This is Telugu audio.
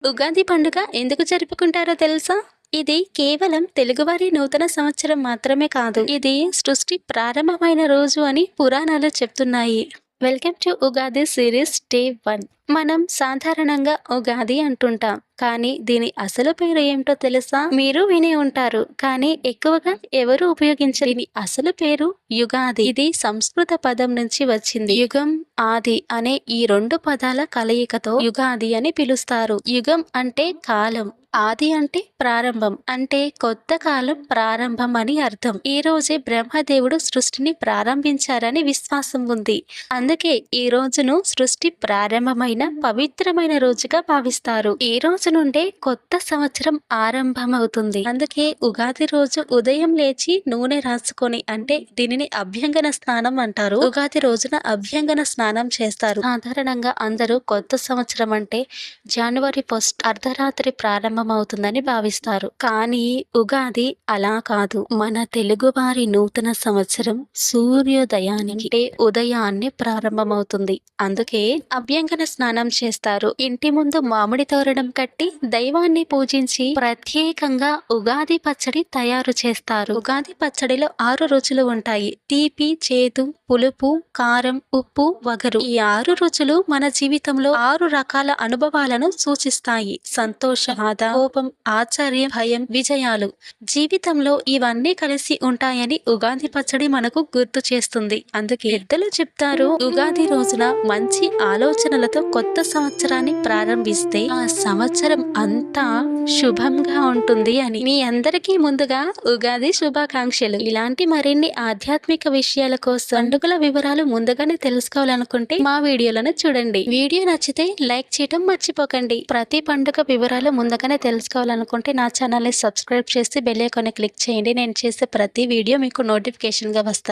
ఉగాది పండుగ ఎందుకు జరుపుకుంటారో తెలుసా? ఇది కేవలం తెలుగువారి నూతన సంవత్సరం మాత్రమే కాదు. ఇది సృష్టి ప్రారంభమైన రోజు అని పురాణాలు చెప్తున్నాయి. Welcome to Ugadi series day 1. మనం సాధారణంగా ఉగాది అంటుంటాం. కానీ దీని అసలు పేరు ఏమిటో తెలుసా? మీరు వినే ఉంటారు. కానీ ఎక్కువగా ఎవరు ఉపయోగించరు. దీని అసలు పేరు యుగాది. ఇది సంస్కృత పదం నుంచి వచ్చింది. యుగం, ఆది అనే ఈ రెండు పదాల కలయికతో యుగాది అని పిలుస్తారు. యుగం అంటే కాలం, ఆది అంటే ప్రారంభం, అంటే కొత్త కాలం ప్రారంభం అని అర్థం. ఈ రోజే బ్రహ్మదేవుడు సృష్టిని ప్రారంభించారని విశ్వాసం ఉంది. అందుకే ఈ రోజును సృష్టి ప్రారంభమైన పవిత్రమైన రోజుగా భావిస్తారు. ఈ రోజు నుండే కొత్త సంవత్సరం ఆరంభమవుతుంది. అందుకే ఉగాది రోజు ఉదయం లేచి నూనె రాసుకొని, అంటే దీనిని అభ్యంగన స్నానం అంటారు. ఉగాది రోజున అభ్యంగన స్నానం చేస్తారు. సాధారణంగా అందరూ కొత్త సంవత్సరం అంటే జనవరి 1 అర్ధరాత్రి ప్రారంభమవుతుందని భావిస్తారు. కానీ ఉగాది అలా కాదు. మన తెలుగువారి నూతన సంవత్సరం సూర్యోదయానికి, అంటే ఉదయాన్నే ప్రారంభమవుతుంది. అందుకే అభ్యంగన స్నానం చేస్తారు. ఇంటి ముందు మామిడి తోరణం కట్టి దైవాన్ని పూజించి ప్రత్యేకంగా ఉగాది పచ్చడి తయారు చేస్తారు. ఉగాది పచ్చడిలో 6 రుచులు ఉంటాయి. తీపి, చేదు, పులుపు, కారం, ఉప్పు, వగరు. ఈ 6 రుచులు మన జీవితంలో 6 రకాల అనుభవాలను సూచిస్తాయి. సంతోష, బాధ, కోపం, ఆశ్చర్యం, భయం, విజయాలు. జీవితంలో ఇవన్నీ కలిసి ఉంటాయని ఉగాది పచ్చడి మనకు గుర్తు చేస్తుంది. అందుకే పెద్దలు చెప్తారు, ఉగాది రోజున మంచి ఆలోచనలతో కొత్త సంవత్సరాన్ని ప్రారంభిస్తే ఆ సంవత్సరం అంతా శుభంగా ఉంటుంది అని. మీ అందరికీ ముందుగా ఉగాది శుభాకాంక్షలు. ఇలాంటి మరిన్ని ఆధ్యాత్మిక విషయాల కోసం పండుగల వివరాలు ముందుగానే తెలుసుకోవాలనుకుంటే మా వీడియోలను చూడండి. వీడియో నచ్చితే లైక్ చేయడం మర్చిపోకండి. ప్రతి పండుగ వివరాలు ముందుగానే తెలుసుకోవాలనుకుంటే నా ఛానల్ ని సబ్స్క్రైబ్ చేసి బెల్ ఐకాన్ ని క్లిక్ చేయండి. నేను చేసే ప్రతి వీడియో మీకు నోటిఫికేషన్ గా వస్తాయి.